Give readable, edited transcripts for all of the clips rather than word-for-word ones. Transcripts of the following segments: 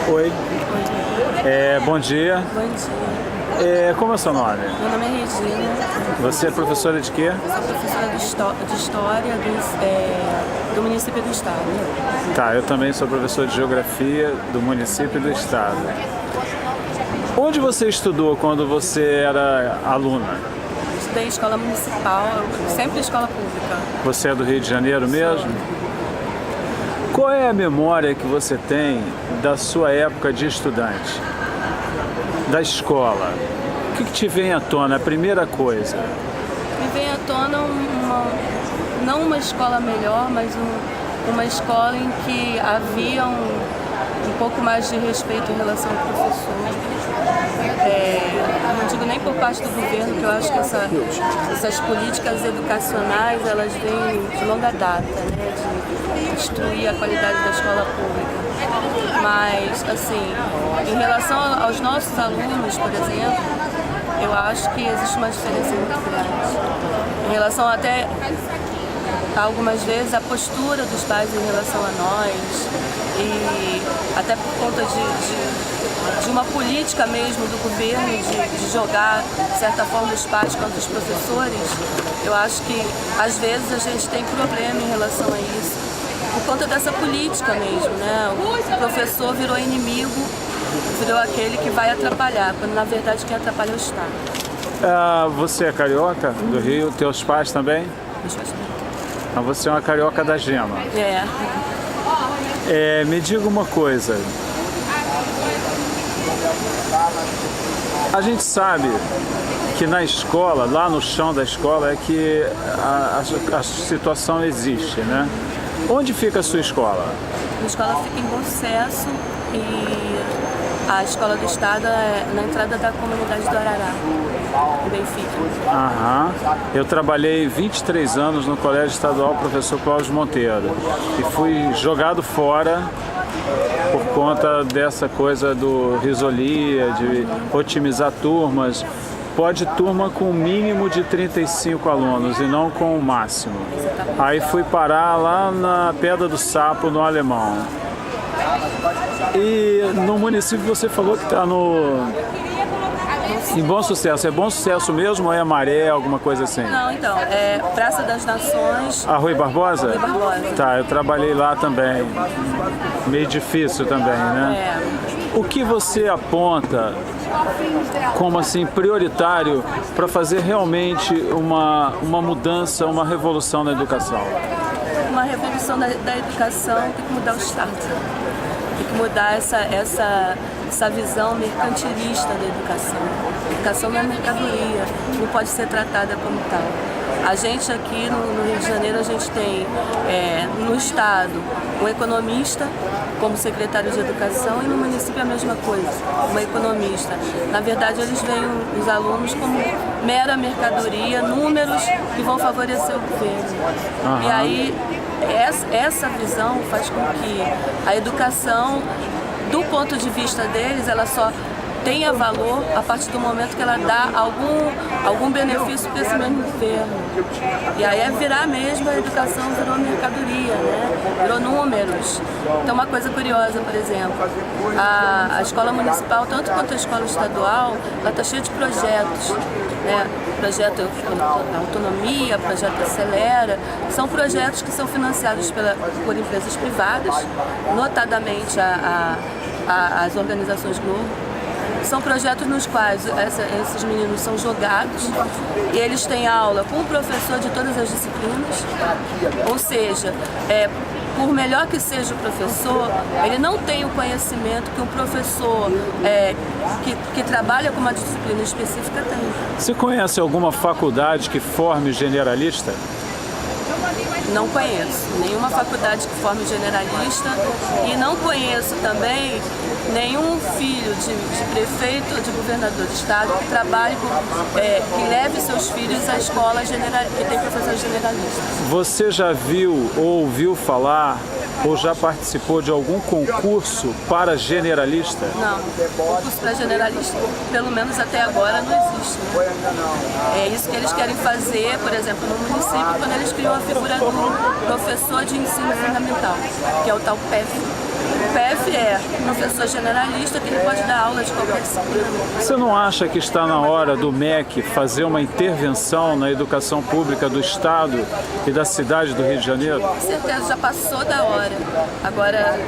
Oi, bom dia. Bom dia. Como é o seu nome? Meu nome é Regina. Você é professora de quê? Eu sou professora de História do município do Estado. Tá, eu também sou professor de Geografia do município do Estado. Onde você estudou quando você era aluna? Estudei escola municipal, sempre escola pública. Você é do Rio de Janeiro mesmo? Qual é a memória que você tem da sua época de estudante? Da escola? O que te vem à tona, a primeira coisa? Me vem à tona não uma escola melhor, mas uma escola em que havia um pouco mais de respeito em relação ao professor. Não digo nem por parte do governo, que eu acho que essas políticas educacionais elas vêm de longa data, né, de destruir a qualidade da escola pública. Mas, assim, em relação aos nossos alunos, por exemplo, eu acho que existe uma diferença muito grande. Em relação até, algumas vezes, a postura dos pais em relação a nós, e até por conta de uma política mesmo do governo de jogar, de certa forma, os pais contra os professores, eu acho que, às vezes, a gente tem problema em relação a isso. Por conta dessa política mesmo, né? O professor virou inimigo, virou aquele que vai atrapalhar, quando na verdade quem atrapalha é o Estado. Você é carioca do Rio? Teus pais também? Mas você é uma carioca da gema. Me diga uma coisa. A gente sabe que na escola, lá no chão da escola, é que a situação existe, né? Onde fica a sua escola? A escola fica em Bom Sucesso e a escola do Estado é na entrada da comunidade do Arará, em Benfica. Aham. Eu trabalhei 23 anos no Colégio Estadual Professor Cláudio Monteiro e fui jogado fora por conta dessa coisa do risolia, de otimizar turmas. Pode turma com um mínimo de 35 alunos e não com o máximo. Aí fui parar lá na Pedra do Sapo, no Alemão. E no município você falou que está em Bom Sucesso. É Bom Sucesso mesmo ou é Maré, alguma coisa assim? Não, então, é Praça das Nações. A Rui Barbosa? Rui Barbosa. Tá, eu trabalhei lá também. Meio difícil também, né? O que você aponta como assim prioritário para fazer realmente uma mudança, uma revolução na educação? Uma revolução da educação tem que mudar o Estado. Tem que mudar essa visão mercantilista da educação. A educação não é mercadoria, não pode ser tratada como tal. A gente aqui no Rio de Janeiro, a gente tem no Estado um economista como secretário de Educação e no município a mesma coisa, uma economista. Na verdade, eles veem os alunos como mera mercadoria, números que vão favorecer o governo. E aí, essa visão faz com que a educação, do ponto de vista deles, ela só tenha valor a partir do momento que ela dá algum benefício para esse mesmo governo. E aí é virar mesmo, a educação virou mercadoria, né? Virou números. Então uma coisa curiosa, por exemplo, a escola municipal, tanto quanto a escola estadual, ela está cheia de projetos, né? Projeto Autonomia, Projeto Acelera, são projetos que são financiados por empresas privadas, notadamente as organizações Globo. São projetos nos quais esses meninos são jogados e eles têm aula com o professor de todas as disciplinas, ou seja, por melhor que seja o professor, ele não tem o conhecimento que um professor que trabalha com uma disciplina específica tem. Você conhece alguma faculdade que forme generalista? Não conheço nenhuma faculdade que forme generalista e não conheço também nenhum filho de prefeito, de governador de estado que trabalhe, que leve seus filhos à escola que tem professores generalistas. Você já viu ou ouviu falar ou já participou de algum concurso para generalista? Não, concurso para generalista, pelo menos até agora, não existe. Né? É isso que eles querem fazer, por exemplo, no município, quando eles criam a figura do professor de ensino fundamental, que é o tal PEF. PF é professor generalista que ele pode dar aula de qualquer disciplina. Você não acha que está na hora do MEC fazer uma intervenção na educação pública do Estado e da cidade do Rio de Janeiro? Com certeza, já passou da hora. Agora,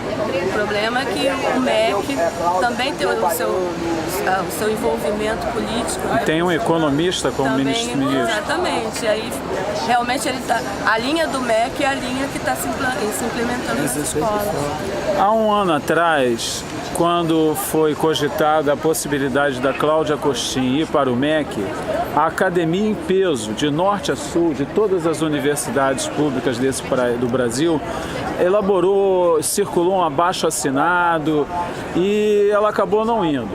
o problema é que o MEC também tem o seu envolvimento político. Tem um economista como ministro. Exatamente. Aí, realmente, a linha do MEC é a linha que está se implementando nas escolas. Há um ano atrás, quando foi cogitada a possibilidade da Cláudia Costin ir para o MEC, a academia em peso, de norte a sul, de todas as universidades públicas do Brasil, circulou um abaixo-assinado e ela acabou não indo.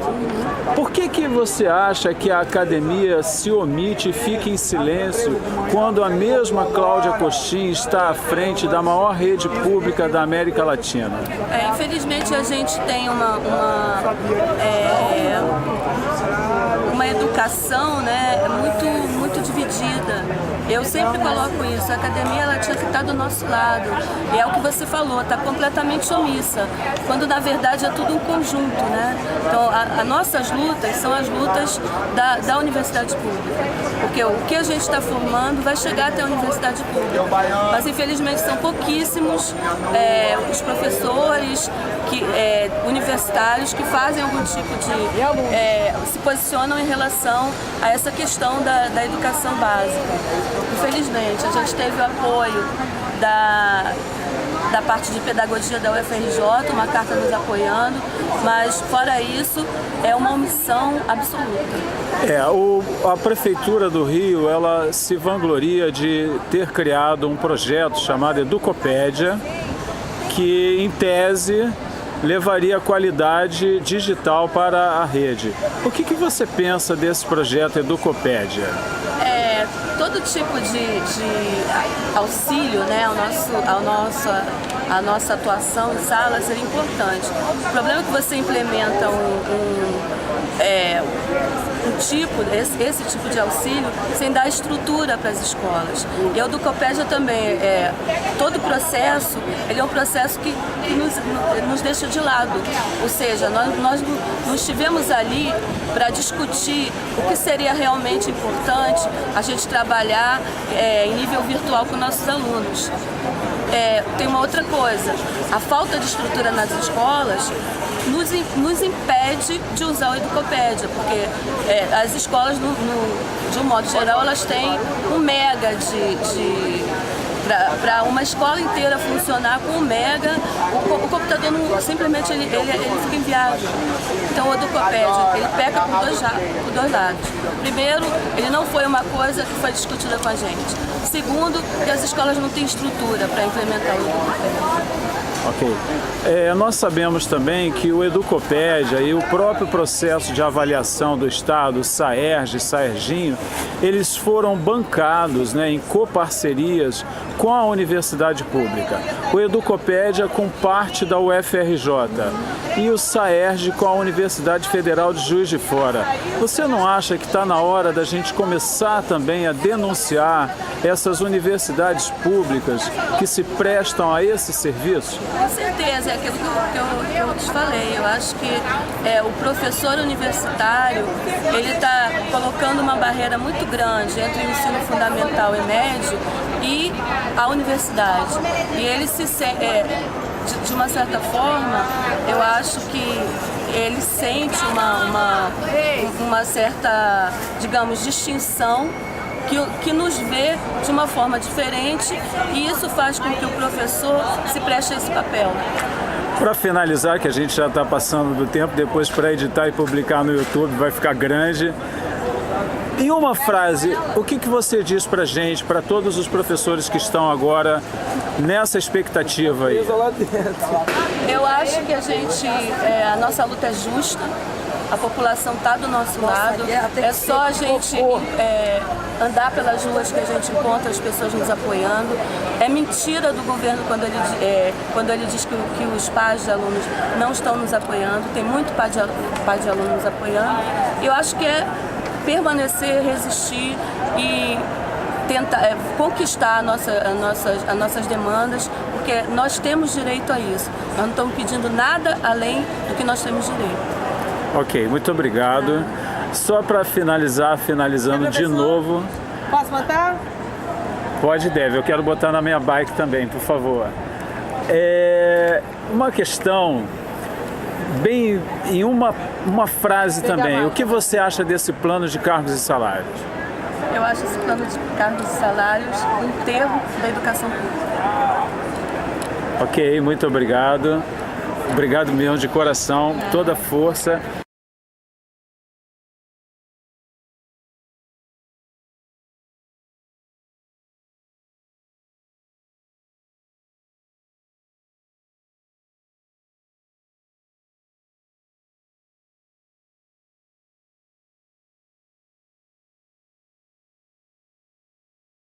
Por que você acha que a academia se omite e fica em silêncio quando a mesma Cláudia Costin está à frente da maior rede pública da América Latina? Infelizmente a gente tem uma educação, né, muito dividida. Eu sempre coloco isso, a academia ela tinha que estar do nosso lado. E é o que você falou, está completamente omissa, quando na verdade é tudo um conjunto, né? Então, as nossas lutas são as lutas da universidade pública. Porque o que a gente está formando vai chegar até a universidade pública. Mas infelizmente são pouquíssimos os professores universitários que fazem algum tipo de... se posicionam em relação a essa questão da educação básica. Infelizmente, a gente teve o apoio da parte de pedagogia da UFRJ, uma carta nos apoiando, mas fora isso, é uma omissão absoluta. A Prefeitura do Rio, ela se vangloria de ter criado um projeto chamado Educopédia, que, em tese, levaria qualidade digital para a rede. O que você pensa desse projeto Educopédia? Todo tipo de auxílio, né, a nossa atuação em sala seria importante. O problema é que você implementa esse tipo de auxílio sem dar estrutura para as escolas. E a Educopédia também, todo o processo, ele é um processo que nos deixa de lado. Ou seja, nós não estivemos ali para discutir o que seria realmente importante a gente trabalhar em nível virtual com nossos alunos. Tem uma outra coisa, a falta de estrutura nas escolas nos impede de usar o Educopédia, porque as escolas, de um modo geral, elas têm 1 mega para uma escola inteira funcionar com 1 mega, o computador simplesmente ele fica inviável. Então o Educopédia, ele peca por dois lados. Primeiro, ele não foi uma coisa que foi discutida com a gente. Segundo, que as escolas não têm estrutura para implementar o Educopédia. Ok. Nós sabemos também que o Educopédia e o próprio processo de avaliação do Estado, o SAERJ e SAERJinho, eles foram bancados, né, em coparcerias com a universidade pública. O Educopédia com parte da UFRJ e o SAERJ com a Universidade Federal de Juiz de Fora. Você não acha que está na hora da gente começar também a denunciar essas universidades públicas que se prestam a esse serviço? Com certeza, é aquilo que eu te falei. Eu acho que o professor universitário, ele está colocando uma barreira muito grande entre o ensino fundamental e médio e a universidade. E ele de uma certa forma, eu acho que ele sente uma certa, digamos, distinção que nos vê de uma forma diferente, e isso faz com que o professor se preste a esse papel. Para finalizar, que a gente já está passando do tempo, depois para editar e publicar no YouTube vai ficar grande. Em uma frase, o que você diz para a gente, para todos os professores que estão agora nessa expectativa aí? Eu acho que a nossa luta é justa. A população está do nosso lado, é só a gente andar pelas ruas que a gente encontra as pessoas nos apoiando. É mentira do governo quando ele diz que os pais de alunos não estão nos apoiando, tem muito pai de alunos nos apoiando. Eu acho que é permanecer, resistir e conquistar as nossas demandas, porque nós temos direito a isso. Nós não estamos pedindo nada além do que nós temos direito. Ok, muito obrigado. Só para finalizando de novo. Posso botar? Pode e deve. Eu quero botar na minha bike também, por favor. Uma questão, bem em uma frase também. O que você acha desse plano de cargos e salários? Eu acho esse plano de cargos e salários um enterro da educação pública. Ok, muito obrigado. Obrigado mesmo de coração, toda a força.